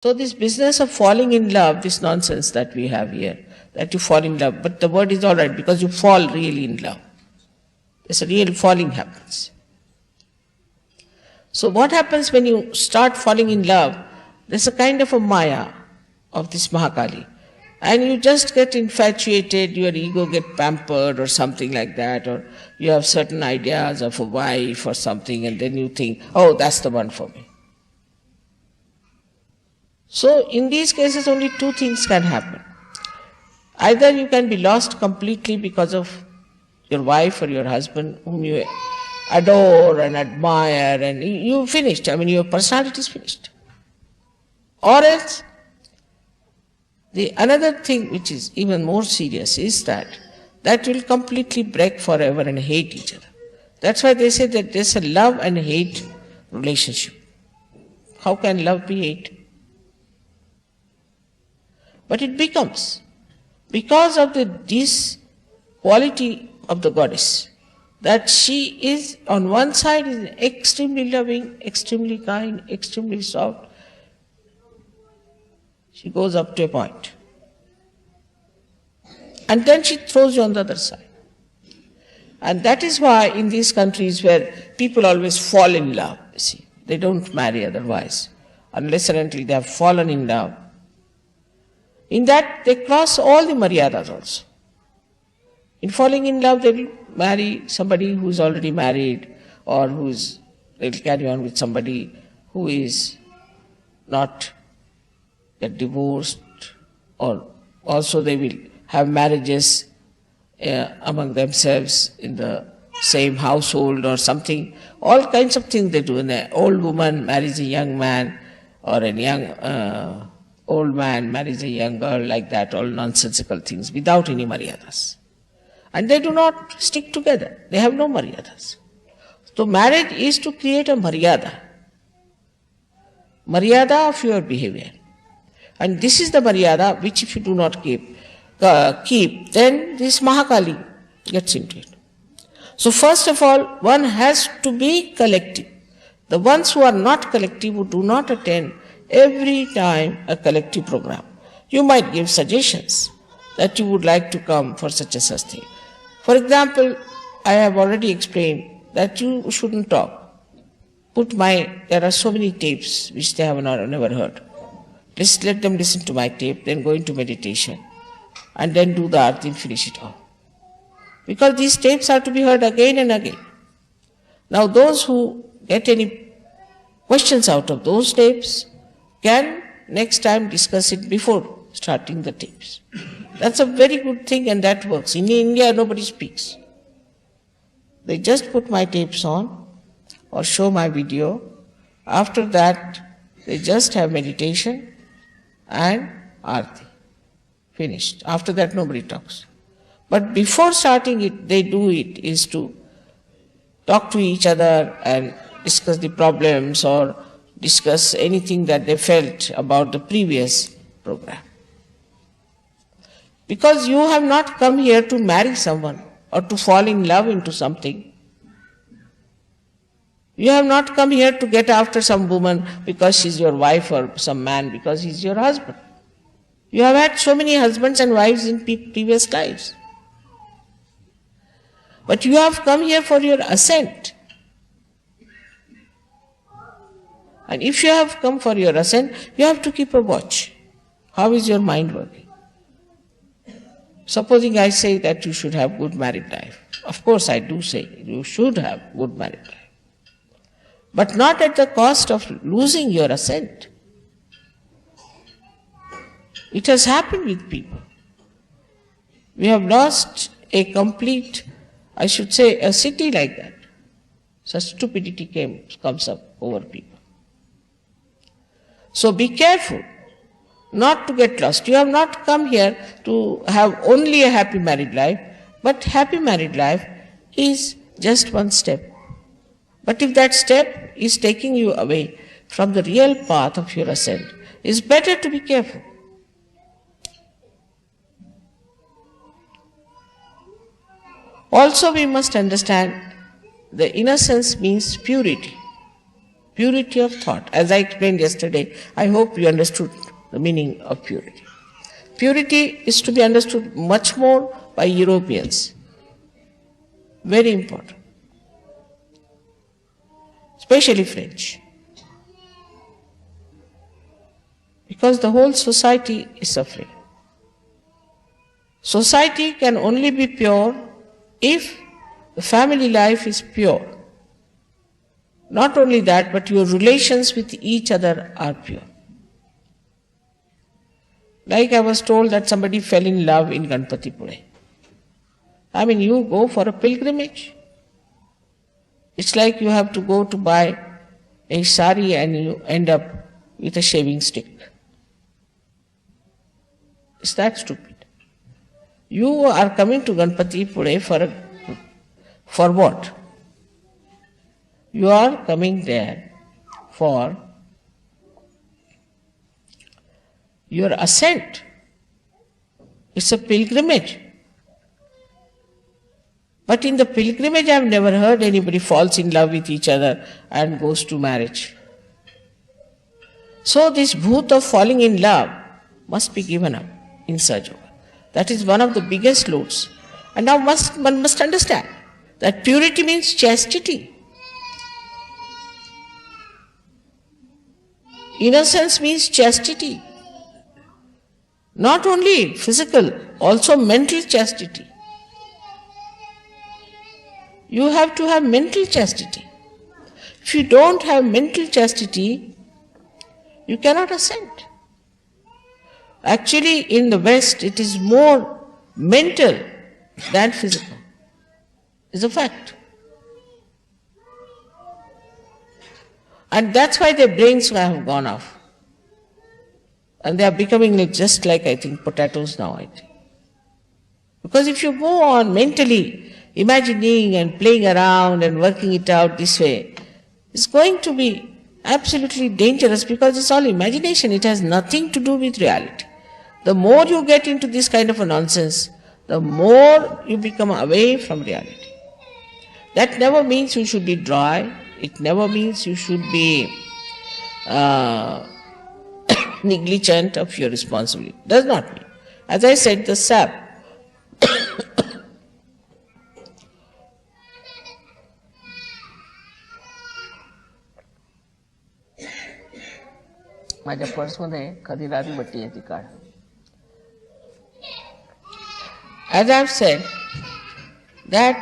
So this business of falling in love, this nonsense that we have here, that you fall in love, but the word is all right because you fall really in love. There's a real falling happens. So what happens when you start falling in love? There's a kind of a maya of this Mahakali. And you just get infatuated, your ego get pampered or something like that, or you have certain ideas of a wife or something, and then you think, oh, that's the one for me. So in these cases only two things can happen. Either you can be lost completely because of your wife or your husband whom you adore and admire, and you finished, your personality is finished. Or else, the another thing which is even more serious is that will completely break forever and hate each other. That's why they say that there's a love and hate relationship. How can love be hate? But it becomes because of this quality of the goddess, that she is on one side is extremely loving, extremely kind, extremely soft. She goes up to a point. And then she throws you on the other side. And that is why in these countries where people always fall in love, you see, they don't marry otherwise, unless and until they have fallen in love. In that they cross all the maryadas also. In falling in love, they will marry somebody who is already married, or they'll carry on with somebody who is not get divorced, or also they will have marriages among themselves in the same household or something. All kinds of things they do. An old woman marries a young man, or a young old man marries a young girl, like that, all nonsensical things without any maryadas. And they do not stick together. They have no maryadas. So marriage is to create a maryada of your behavior. And this is the maryada which if you do not keep, then this Mahakali gets into it. So first of all, one has to be collective. The ones who are not collective, who do not attend every time a collective program, you might give suggestions that you would like to come for such a such thing. For example, I have already explained that you shouldn't talk. There are so many tapes which they have never heard. Just let them listen to my tape, then go into meditation, and then do the arti and finish it off. Because these tapes are to be heard again and again. Now those who get any questions out of those tapes can next time discuss it before starting the tapes. That's a very good thing, and that works. In India, nobody speaks. They just put my tapes on or show my video. After that, they just have meditation and arti. Finished. After that, nobody talks. But before starting it, they do it is to talk to each other and discuss the problems or discuss anything that they felt about the previous program. Because you have not come here to marry someone or to fall in love into something. You have not come here to get after some woman because she's your wife, or some man because he's your husband. You have had so many husbands and wives in previous lives. But you have come here for your ascent. And if you have come for your ascent, you have to keep a watch. How is your mind working? Supposing I say that you should have good married life. Of course I do say you should have good married life. But not at the cost of losing your ascent. It has happened with people. We have lost a complete, I should say, a city like that. Such stupidity comes up over people. So be careful not to get lost. You have not come here to have only a happy married life, but happy married life is just one step. But if that step is taking you away from the real path of your ascent, it's better to be careful. Also we must understand the innocence means purity. Purity of thought. As I explained yesterday, I hope you understood the meaning of purity. Purity is to be understood much more by Europeans. Very important. Especially French. Because the whole society is suffering. Society can only be pure if the family life is pure. Not only that, but your relations with each other are pure. Like I was told that somebody fell in love in Ganpatipure. I mean, you go for a pilgrimage. It's like you have to go to buy a sari and you end up with a shaving stick. Is that stupid? You are coming to Ganpatipure for what? You are coming there for your ascent. It's a pilgrimage. But in the pilgrimage, I have never heard anybody falls in love with each other and goes to marriage. So this bhoot of falling in love must be given up in Sahaja Yoga. That is one of the biggest loads. And now one must understand that purity means chastity. Innocence means chastity. Not only physical, also mental chastity. You have to have mental chastity. If you don't have mental chastity, you cannot ascend. Actually, in the West, it is more mental than physical. It's a fact. And that's why their brains have gone off. And they are becoming just like, I think, potatoes now, I think. Because if you go on mentally imagining and playing around and working it out this way, it's going to be absolutely dangerous because it's all imagination. It has nothing to do with reality. The more you get into this kind of a nonsense, the more you become away from reality. That never means you should be dry. It never means you should be negligent of your responsibility. Does not mean. As I said, the sap माझ्या पर्समध्ये खदिराची बट्टी आहे ती काढ. As I have said, that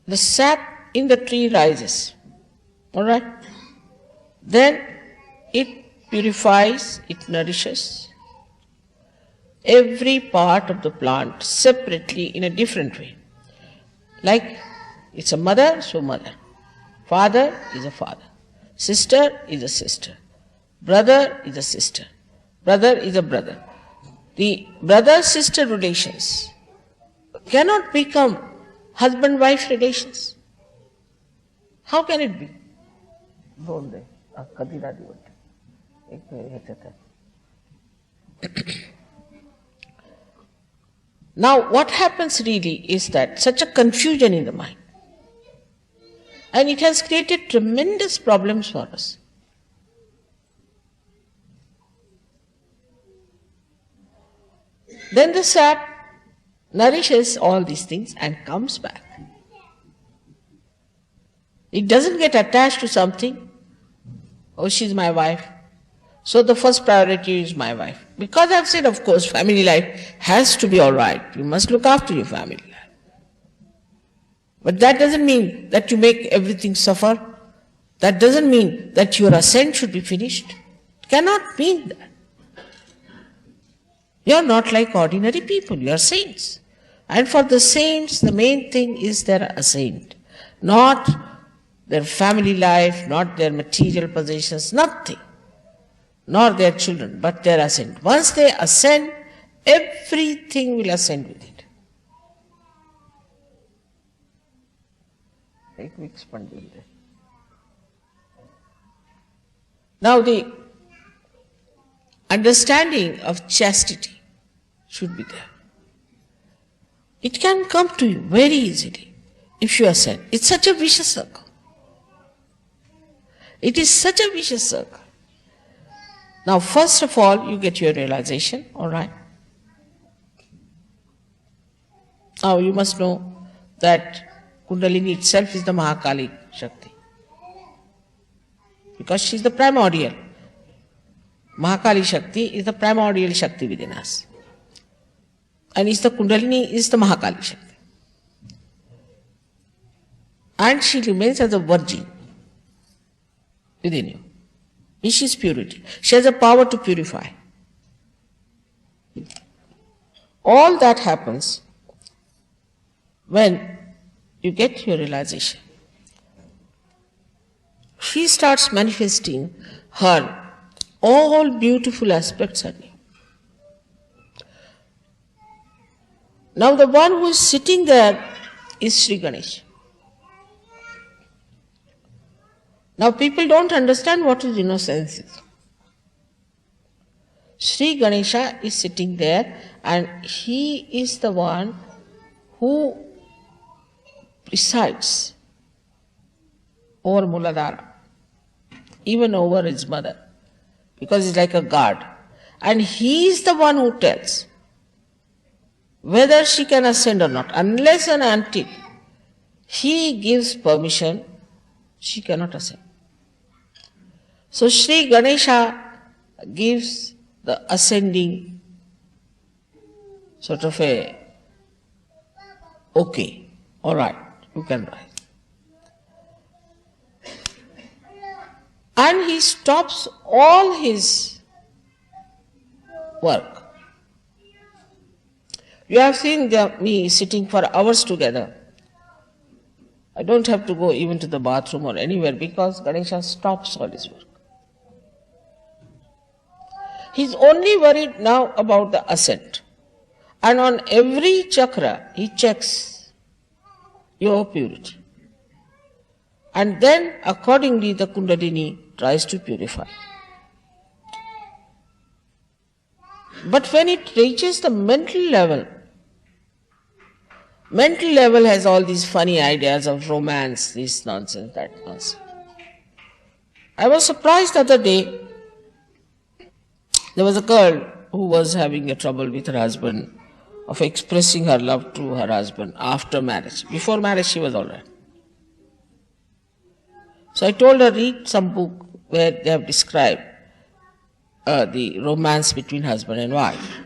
the sap in the tree rises, all right? Then it purifies, it nourishes every part of the plant separately in a different way. Like it's a mother, so mother. Father is a father. Sister is a sister. Brother is a sister. Brother is a brother. The brother-sister relations cannot become husband-wife relations. How can it be? Now, what happens really is that such a confusion in the mind, and it has created tremendous problems for us. Then the sap nourishes all these things and comes back. It doesn't get attached to something. Oh, she's my wife. So the first priority is my wife. Because I've said, of course, family life has to be all right. You must look after your family life. But that doesn't mean that you make everything suffer. That doesn't mean that your ascent should be finished. It cannot mean that. You are not like ordinary people, you are saints. And for the saints, the main thing is their ascent. Not their family life, not their material possessions, nothing. Nor their children, but their ascent. Once they ascend, everything will ascend with it. Now the understanding of chastity should be there. It can come to you very easily if you ascend. It's such a vicious circle. It is such a vicious circle. Now, first of all, you get your realization, all right. Now, you must know that Kundalini itself is the Mahakali Shakti. Because she is the primordial. Mahakali Shakti is the primordial Shakti within us. And is the Kundalini is the Mahakali Shakti. And she remains as a virgin within you. She is purity. She has a power to purify. All that happens when you get your realization. She starts manifesting her all beautiful aspects on you. Now the one who is sitting there is Sri Ganesha. Now people don't understand what is innocence is. Sri Ganesha is sitting there and he is the one who presides over Muladhara, even over his mother, because he's like a guard. And he is the one who tells whether she can ascend or not. Unless and until he gives permission, she cannot ascend. So Sri Ganesha gives the ascending sort of a okay, all right, you can rise. And he stops all his work. You have seen me sitting for hours together. I don't have to go even to the bathroom or anywhere because Ganesha stops all his work. He's only worried now about the ascent. And on every chakra, he checks your purity. And then, accordingly, the Kundalini tries to purify. But when it reaches the mental level has all these funny ideas of romance, this nonsense, that nonsense. I was surprised the other day. There was a girl who was having a trouble with her husband of expressing her love to her husband after marriage. Before marriage, she was all right. So I told her, read some book where they have described the romance between husband and wife.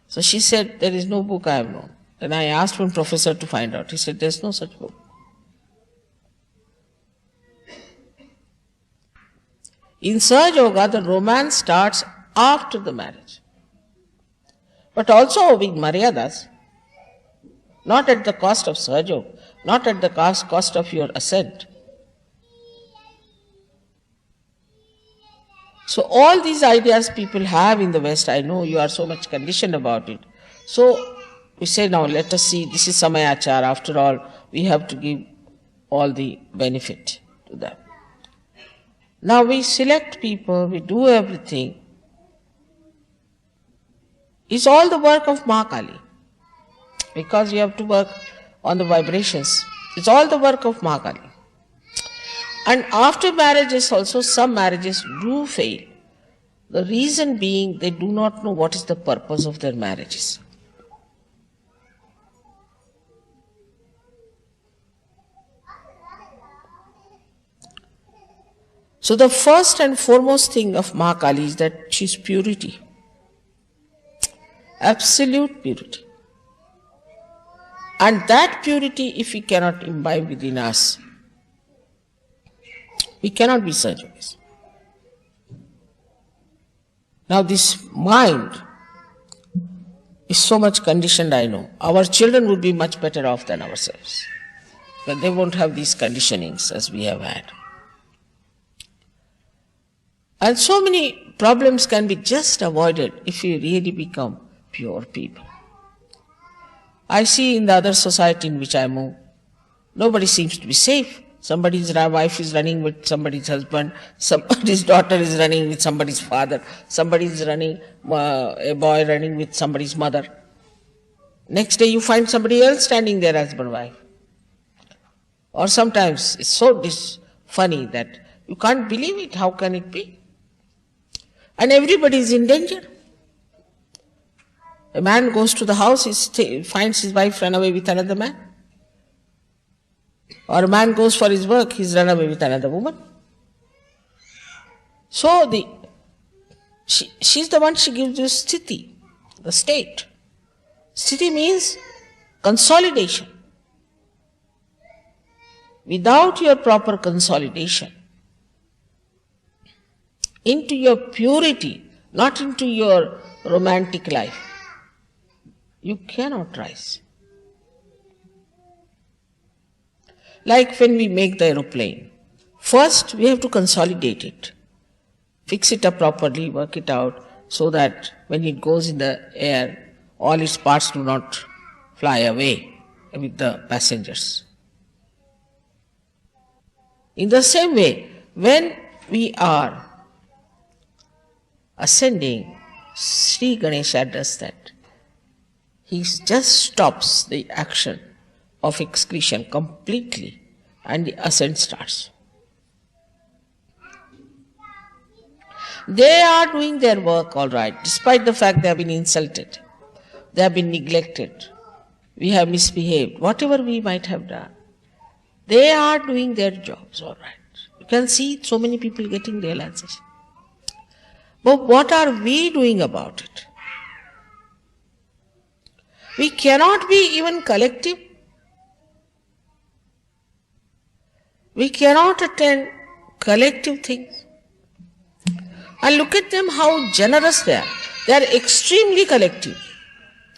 So she said, there is no book I have known. Then I asked one professor to find out. He said, there is no such book. In Sahaja Yoga, the romance starts after the marriage. But also with Maryadas, not at the cost of Sahaja Yoga, not at the cost of your ascent. So all these ideas people have in the West, I know you are so much conditioned about it. So we say, now let us see, this is Samayachar, after all, we have to give all the benefit to them. Now we select people, we do everything. It's all the work of Mahakali. Because you have to work on the vibrations. It's all the work of Mahakali. And after marriages also, some marriages do fail. The reason being, they do not know what is the purpose of their marriages. So the first and foremost thing of Mahakali is that she is purity. Absolute purity. And that purity, if we cannot imbibe within us, we cannot be Sahaja. Now this mind is so much conditioned, I know. Our children would be much better off than ourselves. But they won't have these conditionings as we have had. And so many problems can be just avoided if we really become pure people. I see in the other society in which I move, nobody seems to be safe. Somebody's wife is running with somebody's husband, somebody's daughter is running with somebody's father, somebody's running, a boy running with somebody's mother. Next day you find somebody else standing there, husband, wife. Or sometimes it's so funny that you can't believe it. How can it be? And everybody is in danger. A man goes to the house, he finds his wife run away with another man. Or a man goes for his work, he's run away with another woman. So she's the one, she gives you sthiti, the state. Sthiti means consolidation. Without your proper consolidation into your purity, not into your romantic life, you cannot rise. Like when we make the aeroplane, first we have to consolidate it, fix it up properly, work it out so that when it goes in the air, all its parts do not fly away with the passengers. In the same way, when we are ascending, Sri Ganesha does that. He just stops the action of excretion completely and the ascent starts. They are doing their work all right, despite the fact they have been insulted, they have been neglected, we have misbehaved, whatever we might have done. They are doing their jobs all right. You can see so many people getting realization. But what are we doing about it? We cannot be even collective. We cannot attend collective things. And look at them, how generous they are. They are extremely collective.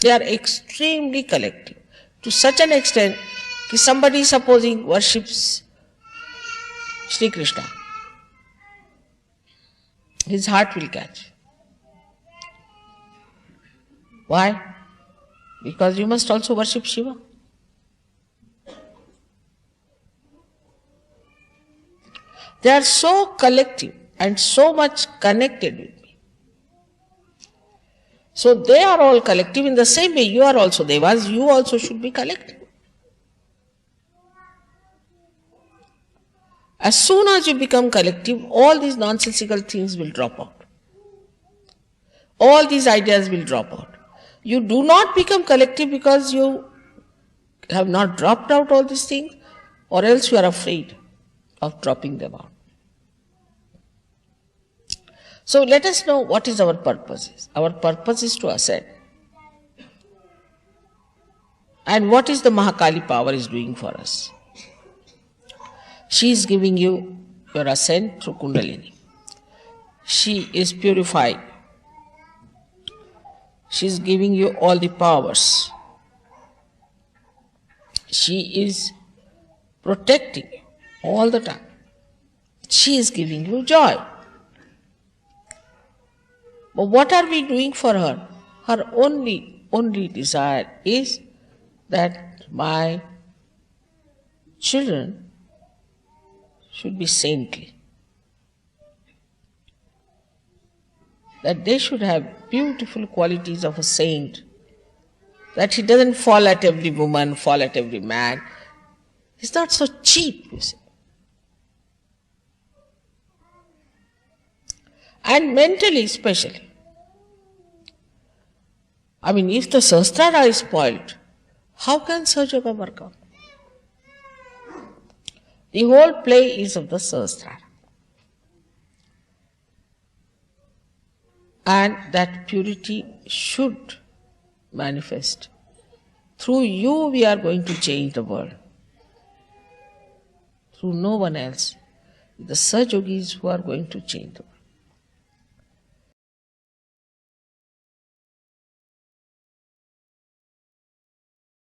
They are extremely collective. To such an extent, that somebody supposing worships Sri Krishna, his heart will catch. Why? Because you must also worship Shiva. They are so collective and so much connected with me. So they are all collective. In the same way, you are also devas, you also should be collective. As soon as you become collective, all these nonsensical things will drop out. All these ideas will drop out. You do not become collective because you have not dropped out all these things, or else you are afraid of dropping them out. So let us know what is our purpose. Our purpose is to ascend. And what is the Mahakali power is doing for us? She is giving you your ascent through Kundalini. She is purifying. She is giving you all the powers. She is protecting you all the time. She is giving you joy. But what are we doing for her? Her only desire is that my children should be saintly. That they should have beautiful qualities of a saint. That he doesn't fall at every woman, fall at every man. He's not so cheap, you see. And mentally especially. I mean, if the Sahasrara is spoiled, how can Sahaja work out? The whole play is of the Sahasrara. And that purity should manifest. Through you we are going to change the world. Through no one else. The Sahajogis who are going to change the world.